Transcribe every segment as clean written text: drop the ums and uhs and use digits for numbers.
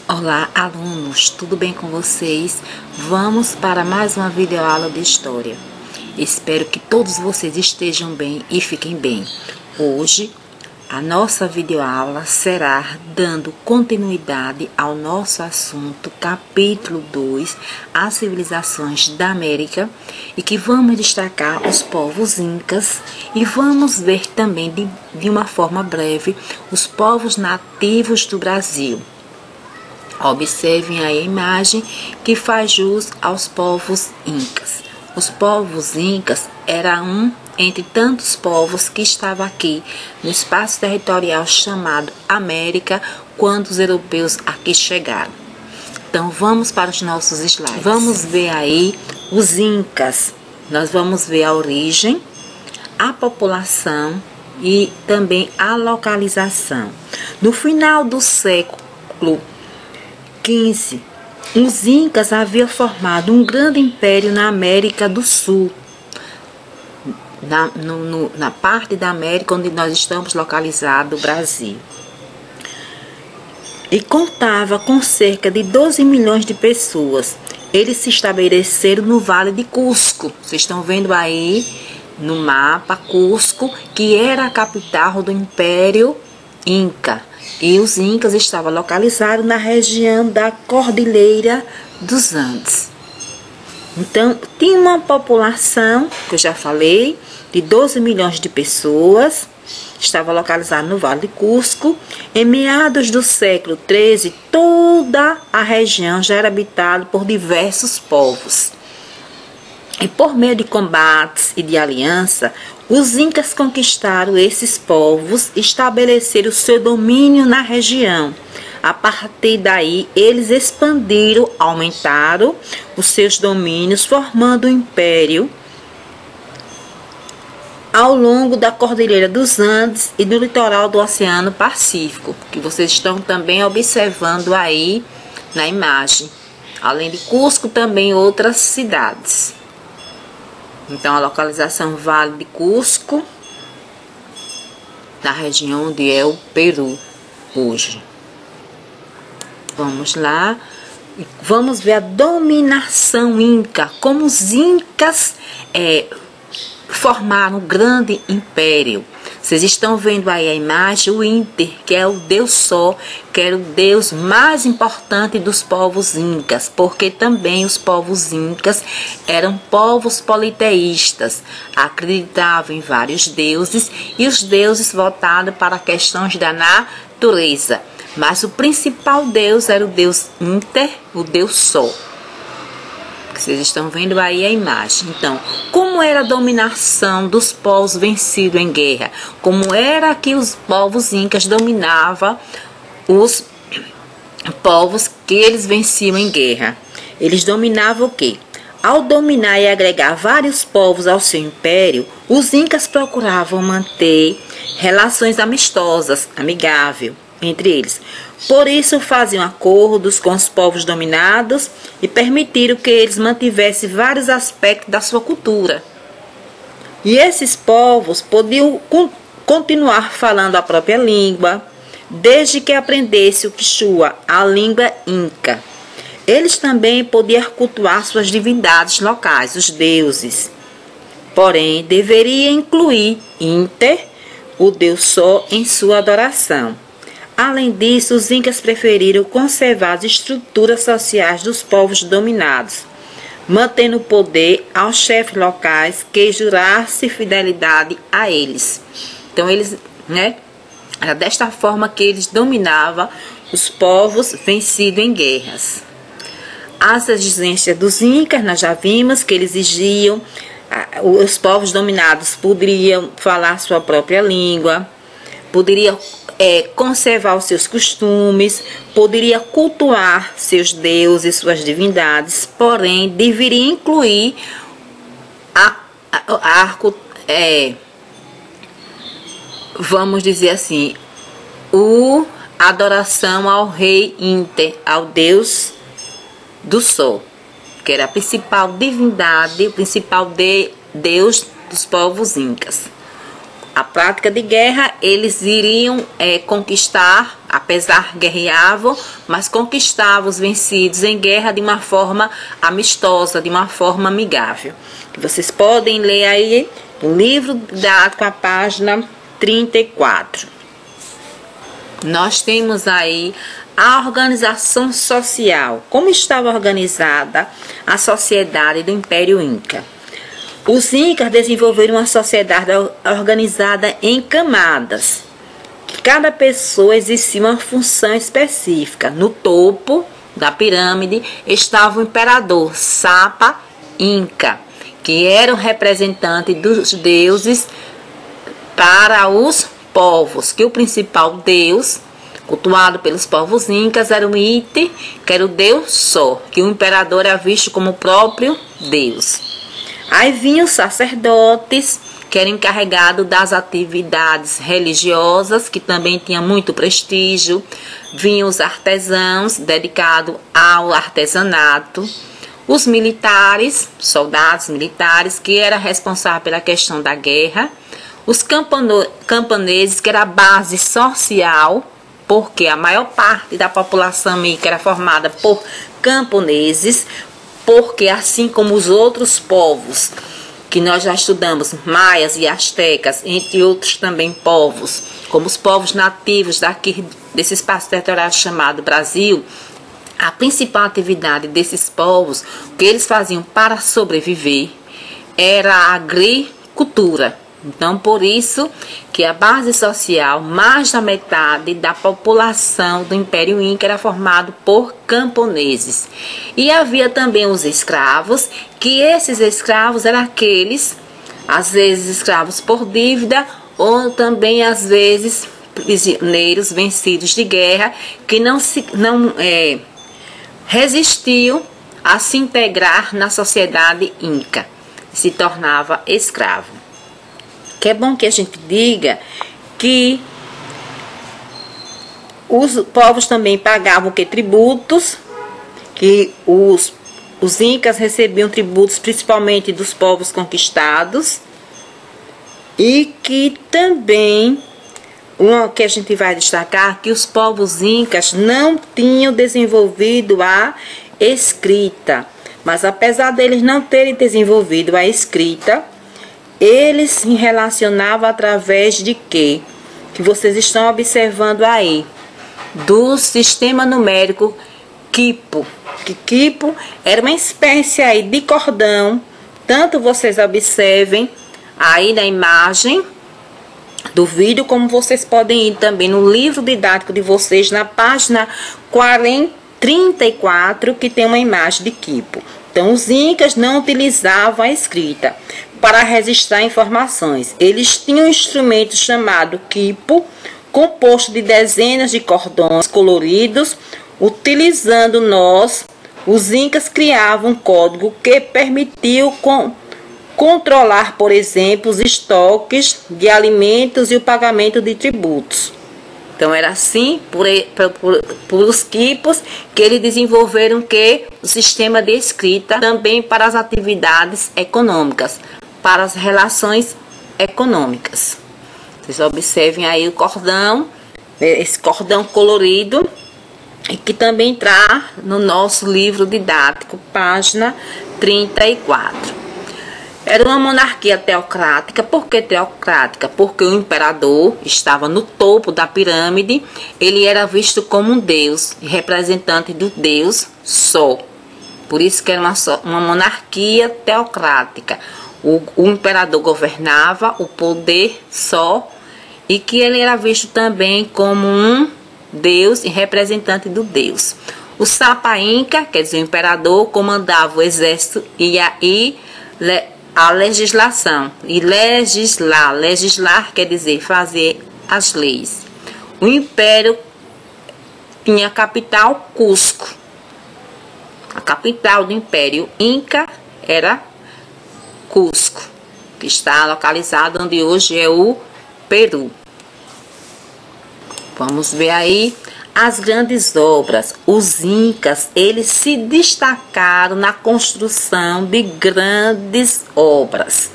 Olá, alunos, tudo bem com vocês? Vamos para mais uma videoaula de história. Espero que todos vocês estejam bem e fiquem bem. Hoje, a nossa videoaula será dando continuidade ao nosso assunto, capítulo 2, as civilizações da América, e que vamos destacar os povos incas e vamos ver também de uma forma breve os povos nativos do Brasil. Observem aí a imagem que faz jus aos povos incas. Os povos incas eram entre tantos povos que estavam aqui no espaço territorial chamado América quando os europeus aqui chegaram. Então vamos para os nossos slides. Vamos ver aí os incas. Nós vamos ver a origem, a população e também a localização. No final do século XV, os incas haviam formado um grande império na América do Sul, na parte da América onde nós estamos localizados, o Brasil. E contava com cerca de 12 milhões de pessoas. Eles se estabeleceram no Vale de Cusco. Vocês estão vendo aí no mapa Cusco, que era a capital do Império Inca. E os incas estavam localizados na região da Cordilheira dos Andes. Então, tinha uma população, que eu já falei, de 12 milhões de pessoas, estava localizada no Vale de Cusco. Em meados do século XIII, toda a região já era habitada por diversos povos. E por meio de combates e de aliança, os incas conquistaram esses povos e estabeleceram seu domínio na região. A partir daí, eles expandiram, aumentaram os seus domínios, formando um império ao longo da Cordilheira dos Andes e do litoral do Oceano Pacífico, que vocês estão também observando aí na imagem. Além de Cusco, também outras cidades. Então, a localização Vale de Cusco, na região onde é o Peru hoje. Vamos lá, vamos ver a dominação inca, como os incas formaram um grande império. Vocês estão vendo aí a imagem, o Inter, que é o Deus Sol, que era o Deus mais importante dos povos incas, porque também os povos incas eram povos politeístas, acreditavam em vários deuses e os deuses voltados para questões da natureza. Mas o principal deus era o Deus Inter, o Deus Sol. Vocês estão vendo aí a imagem. Então, como era a dominação dos povos vencidos em guerra? Como era que os povos incas dominavam os povos que eles venciam em guerra? Eles dominavam o quê? Ao dominar e agregar vários povos ao seu império, os incas procuravam manter relações amistosas, amigáveis entre eles. Por isso faziam acordos com os povos dominados e permitiram que eles mantivessem vários aspectos da sua cultura. E esses povos podiam continuar falando a própria língua, desde que aprendesse o quichua, a língua inca. Eles também podiam cultuar suas divindades locais, os deuses. Porém, deveria incluir Inter, o Deus Sol, em sua adoração. Além disso, os incas preferiram conservar as estruturas sociais dos povos dominados, mantendo o poder aos chefes locais que jurassem fidelidade a eles. Então, era desta forma que eles dominavam os povos vencidos em guerras. As exigências dos incas, nós já vimos que eles exigiam, os povos dominados poderiam falar sua própria língua, poderiam conservar os seus costumes, poderia cultuar seus deuses, suas divindades, porém deveria incluir vamos dizer assim, a adoração ao rei Inter, ao Deus do Sol. que era a principal divindade, o principal deus dos povos incas. A prática de guerra, eles iriam conquistar, apesar guerreavam, mas conquistavam os vencidos em guerra de uma forma amistosa, de uma forma amigável. Vocês podem ler aí no livro didático, a página 34. Nós temos aí a organização social. Como estava organizada a sociedade do Império Inca? Os Incas desenvolveram uma sociedade organizada em camadas. Cada pessoa exercia uma função específica. No topo da pirâmide estava o imperador Sapa Inca, que era o representante dos deuses para os povos, que o principal deus cultuado pelos povos incas era o Ite, que era o deus Sol, que o imperador era visto como o próprio deus. Aí vinham os sacerdotes, que eram encarregados das atividades religiosas, que também tinha muito prestígio. Vinham os artesãos, dedicados ao artesanato. Os militares, soldados militares, que eram responsáveis pela questão da guerra. Os camponeses, que era a base social, porque a maior parte da população inca era formada por camponeses, porque assim como os outros povos que nós já estudamos, maias e astecas, entre outros também povos, como os povos nativos daqui desse espaço territorial chamado Brasil, a principal atividade desses povos, o que eles faziam para sobreviver, era a agricultura. Então, por isso que a base social, mais da metade da população do Império Inca era formado por camponeses. E havia também os escravos, que esses escravos eram aqueles, às vezes escravos por dívida, ou também às vezes prisioneiros vencidos de guerra, que não resistiam a se integrar na sociedade inca, se tornava escravo. Que é bom que a gente diga que os povos também pagavam tributos, que os incas recebiam tributos principalmente dos povos conquistados, e que também, que a gente vai destacar, que os povos incas não tinham desenvolvido a escrita, mas apesar deles não terem desenvolvido a escrita, eles se relacionavam através de quê? Que vocês estão observando aí, do sistema numérico quipu. Que quipu era uma espécie aí de cordão, tanto vocês observem aí na imagem do vídeo, como vocês podem ir também no livro didático de vocês, na página 34, que tem uma imagem de quipu. Então, os incas não utilizavam a escrita para registrar informações. Eles tinham um instrumento chamado quipu, composto de dezenas de cordões coloridos. Utilizando nós, os incas criavam um código que permitiu controlar, por exemplo, os estoques de alimentos e o pagamento de tributos. Então, era assim, por os quipos, que eles desenvolveram o sistema de escrita também para as atividades econômicas, para as relações econômicas. Vocês observem aí o cordão, esse cordão colorido, e que também está no nosso livro didático, página 34. Era uma monarquia teocrática. Por que teocrática? Porque o imperador estava no topo da pirâmide, ele era visto como um deus, representante do deus Sol. Por isso que era uma monarquia teocrática. O imperador governava o poder só, e que ele era visto também como um deus e representante do deus. O Sapa Inca, quer dizer, o imperador, comandava o exército e a legislação. E legislar quer dizer fazer as leis. O império tinha a capital Cusco. A capital do Império Inca era Cusco, que está localizado onde hoje é o Peru. Vamos ver aí as grandes obras. Os incas, eles se destacaram na construção de grandes obras.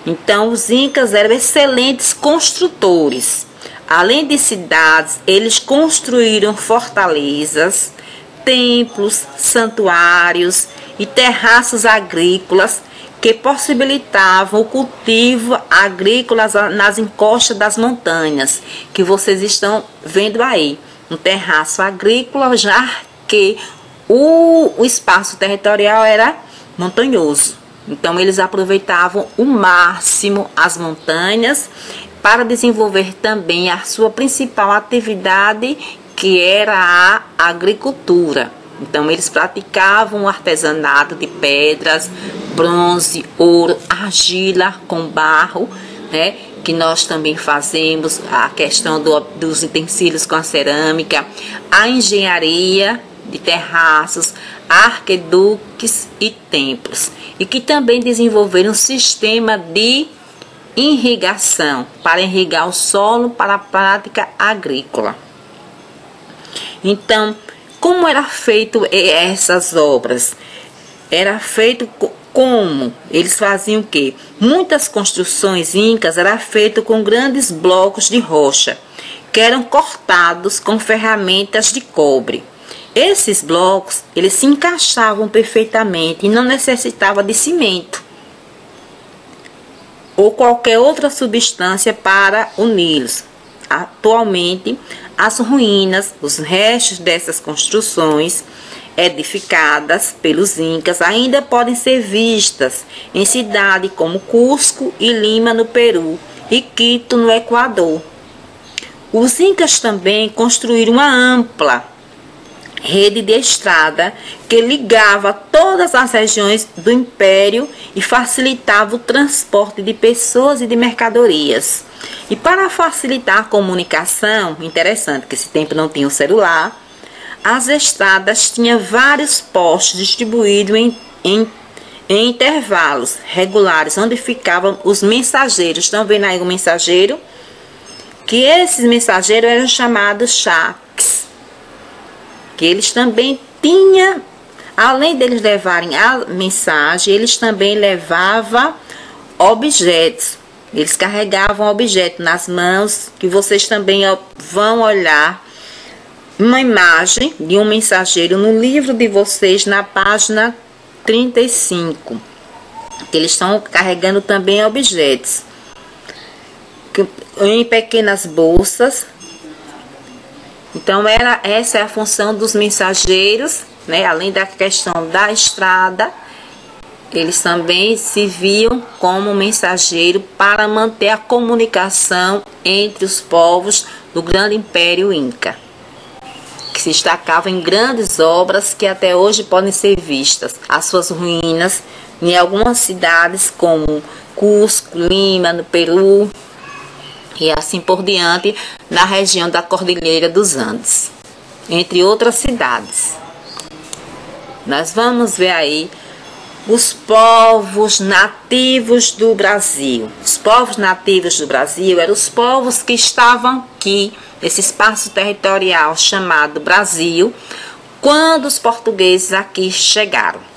Então, os incas eram excelentes construtores. Além de cidades, eles construíram fortalezas, templos, santuários e terraços agrícolas que possibilitavam o cultivo agrícola nas encostas das montanhas, que vocês estão vendo aí. Um terraço agrícola, já que o espaço territorial era montanhoso. Então, eles aproveitavam o máximo as montanhas para desenvolver também a sua principal atividade, que era a agricultura. Então, eles praticavam o artesanato de pedras, bronze, ouro, argila com barro, né? Que nós também fazemos, a questão dos utensílios com a cerâmica, a engenharia de terraços, arqueduques e templos. E que também desenvolveram um sistema de irrigação para irrigar o solo para a prática agrícola. Então, como era feito essas obras? Era feito como? Eles faziam o quê? Muitas construções incas eram feitas com grandes blocos de rocha, que eram cortados com ferramentas de cobre. Esses blocos, eles se encaixavam perfeitamente e não necessitavam de cimento ou qualquer outra substância para uni-los. Atualmente, as ruínas, os restos dessas construções edificadas pelos incas ainda podem ser vistas em cidades como Cusco e Lima, no Peru, e Quito, no Equador. Os incas também construíram uma ampla rede de estrada que ligava todas as regiões do império e facilitava o transporte de pessoas e de mercadorias. E para facilitar a comunicação, interessante que esse tempo não tinha o celular, as estradas tinham vários postos distribuídos em intervalos regulares, onde ficavam os mensageiros. Estão vendo aí o mensageiro? Que esses mensageiros eram chamados chaques. Que eles também tinham, além deles levarem a mensagem, eles também levavam objetos. Eles carregavam objetos nas mãos, que vocês também vão olhar uma imagem de um mensageiro no livro de vocês, na página 35. Que eles estão carregando também objetos em pequenas bolsas. Então, essa é a função dos mensageiros, né? Além da questão da estrada, eles também se viam como mensageiro para manter a comunicação entre os povos do grande Império Inca, que se destacavam em grandes obras que até hoje podem ser vistas. As suas ruínas em algumas cidades como Cusco, Lima, no Peru, e assim por diante, na região da Cordilheira dos Andes, entre outras cidades. Nós vamos ver aí os povos nativos do Brasil. Os povos nativos do Brasil eram os povos que estavam aqui, nesse espaço territorial chamado Brasil, quando os portugueses aqui chegaram.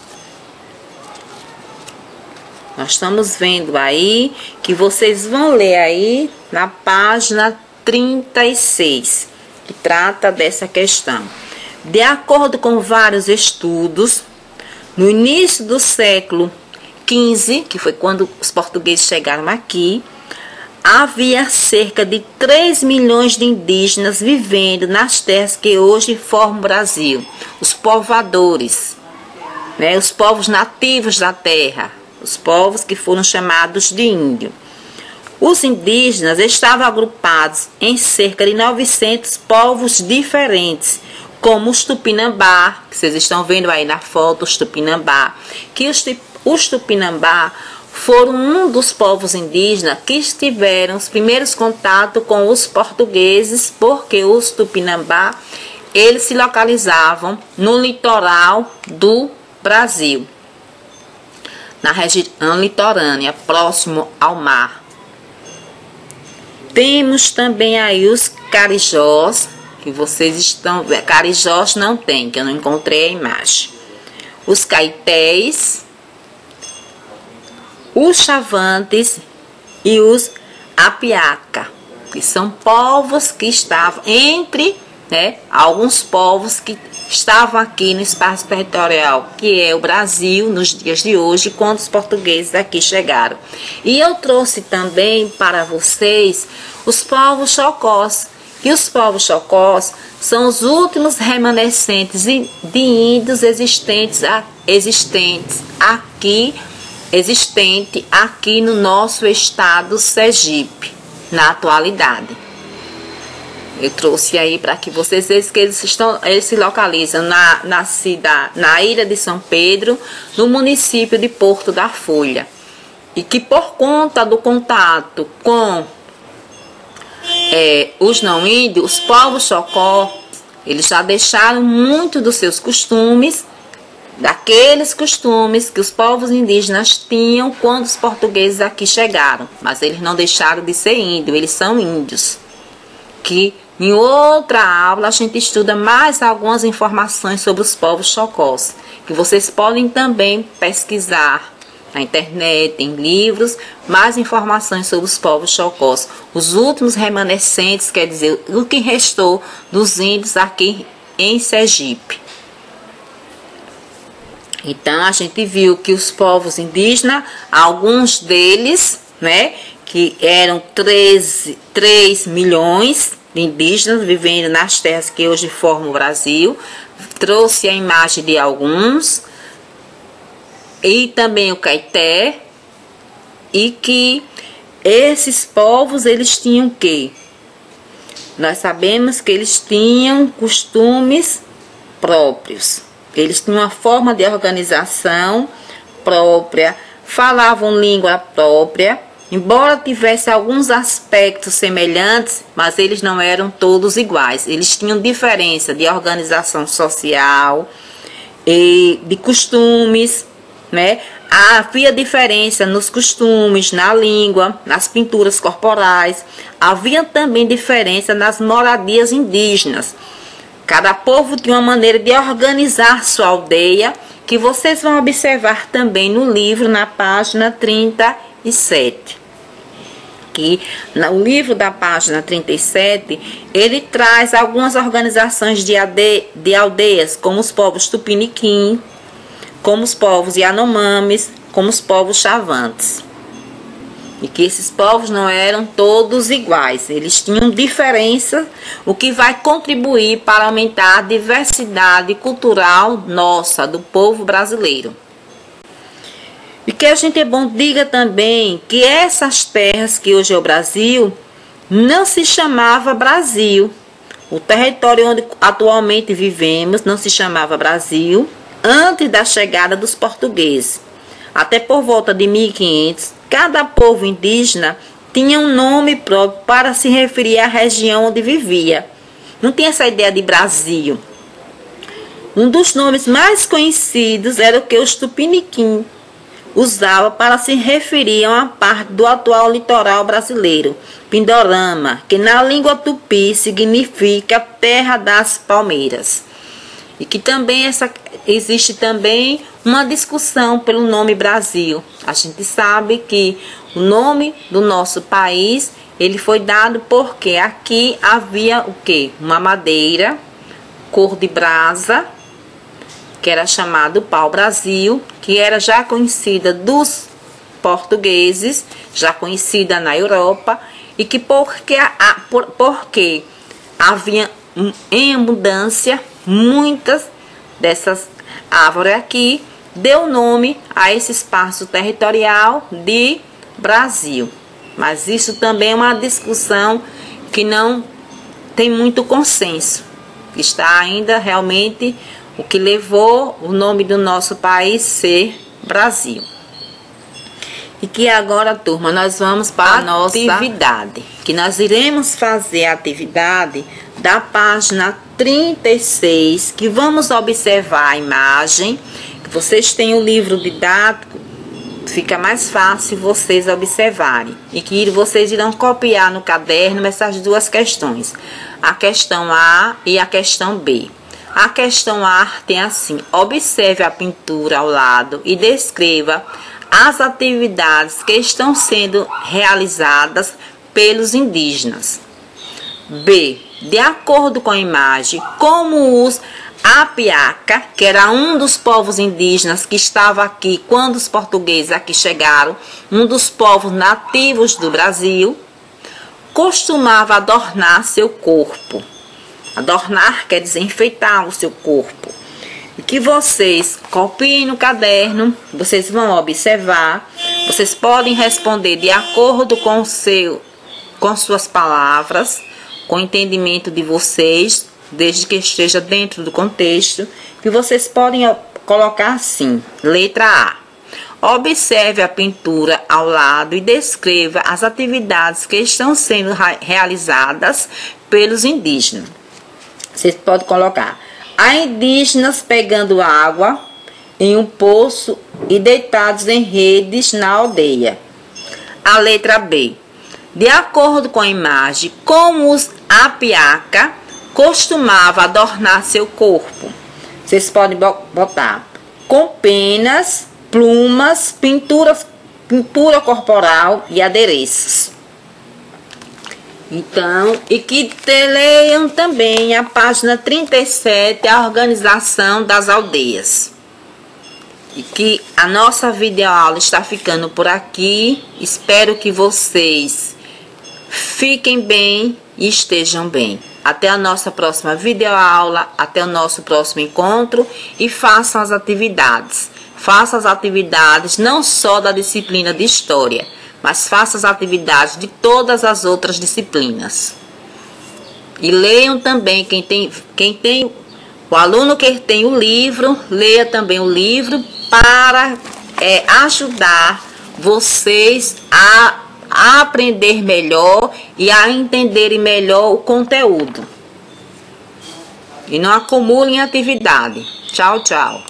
Nós estamos vendo aí, que vocês vão ler aí na página 36, que trata dessa questão. De acordo com vários estudos, no início do século XV, que foi quando os portugueses chegaram aqui, havia cerca de 3 milhões de indígenas vivendo nas terras que hoje formam o Brasil. Os povoadores, né, os povos nativos da terra, os povos que foram chamados de índio. Os indígenas estavam agrupados em cerca de 900 povos diferentes, como os Tupinambá, que vocês estão vendo aí na foto, os Tupinambá, que os Tupinambá foram um dos povos indígenas que tiveram os primeiros contatos com os portugueses, porque os Tupinambá, eles se localizavam no litoral do Brasil, na região litorânea, próximo ao mar. Temos também aí os carijós, que vocês estão... Carijós não tem, que eu não encontrei a imagem. Os caetés, os chavantes e os apiaca, que são povos que estavam entre, né, alguns povos que estavam aqui no espaço territorial, que é o Brasil, nos dias de hoje, quando os portugueses aqui chegaram. E eu trouxe também para vocês os povos chocós, que os povos chocós são os últimos remanescentes de índios existentes aqui no nosso estado Sergipe, na atualidade. Eu trouxe aí para que vocês vejam que eles se localizam na ilha de São Pedro, no município de Porto da Folha. E que por conta do contato com os não índios, os povos chocó, eles já deixaram muito dos seus costumes, daqueles costumes que os povos indígenas tinham quando os portugueses aqui chegaram. Mas eles não deixaram de ser índios, eles são índios. Que em outra aula a gente estuda mais algumas informações sobre os povos chocós, que vocês podem também pesquisar na internet, em livros, mais informações sobre os povos chocós. Os últimos remanescentes, quer dizer, o que restou dos índios aqui em Sergipe. Então a gente viu que os povos indígenas, alguns deles, né, que eram 3 milhões de indígenas vivendo nas terras que hoje formam o Brasil, trouxe a imagem de alguns, e também o caeté, e que esses povos, eles tinham o quê? Nós sabemos que eles tinham costumes próprios, eles tinham uma forma de organização própria, falavam língua própria, embora tivesse alguns aspectos semelhantes, mas eles não eram todos iguais. Eles tinham diferença de organização social e de costumes, né? Havia diferença nos costumes, na língua, nas pinturas corporais. Havia também diferença nas moradias indígenas. Cada povo tinha uma maneira de organizar sua aldeia, que vocês vão observar também no livro, na página 37. Que no livro da página 37, ele traz algumas organizações de aldeias, como os povos tupiniquim, como os povos Yanomamis, como os povos chavantes. E que esses povos não eram todos iguais, eles tinham diferença, o que vai contribuir para aumentar a diversidade cultural nossa, do povo brasileiro. E que a gente diga também que essas terras que hoje é o Brasil, não se chamava Brasil. O território onde atualmente vivemos não se chamava Brasil antes da chegada dos portugueses. Até por volta de 1500, cada povo indígena tinha um nome próprio para se referir à região onde vivia. Não tinha essa ideia de Brasil. Um dos nomes mais conhecidos era o que os tupiniquim usava para se referir a uma parte do atual litoral brasileiro, Pindorama, que na língua tupi significa terra das palmeiras. E que também existe também uma discussão pelo nome Brasil. A gente sabe que o nome do nosso país, ele foi dado porque aqui havia o quê? Uma madeira cor de brasa, que era chamado pau-brasil, que era já conhecida dos portugueses, já conhecida na Europa, e que porque havia em abundância muitas dessas árvores aqui, deu nome a esse espaço territorial de Brasil. Mas isso também é uma discussão que não tem muito consenso, que está ainda realmente o que levou o nome do nosso país ser Brasil. E que agora, turma, nós vamos para a nossa atividade, que nós iremos fazer a atividade da página 36, que vamos observar a imagem, que vocês têm o livro didático, fica mais fácil vocês observarem, e que vocês irão copiar no caderno essas duas questões. a questão A e a questão B. A questão A tem assim: observe a pintura ao lado e descreva as atividades que estão sendo realizadas pelos indígenas. B. De acordo com a imagem, como os Apiaca, que era um dos povos indígenas que estava aqui quando os portugueses aqui chegaram, um dos povos nativos do Brasil, costumava adornar seu corpo. Adornar quer dizer enfeitar o seu corpo. E que vocês copiem no caderno, vocês vão observar, vocês podem responder de acordo com suas palavras, com o entendimento de vocês, desde que esteja dentro do contexto, que vocês podem colocar assim: letra A. Observe a pintura ao lado e descreva as atividades que estão sendo realizadas pelos indígenas. Vocês podem colocar: há indígenas pegando água em um poço e deitados em redes na aldeia. A letra B. De acordo com a imagem, como os Apiaca costumava adornar seu corpo. Vocês podem botar com penas, plumas, pintura corporal e adereços. Então, e que leiam também a página 37, a organização das aldeias. E que a nossa videoaula está ficando por aqui. Espero que vocês fiquem bem e estejam bem. Até a nossa próxima videoaula, até o nosso próximo encontro, e façam as atividades. Façam as atividades não só da disciplina de História, mas façam as atividades de todas as outras disciplinas. E leiam também, o aluno que tem o livro, leia também o livro para ajudar vocês a aprender melhor e a entenderem melhor o conteúdo. E não acumulem atividade. Tchau, tchau.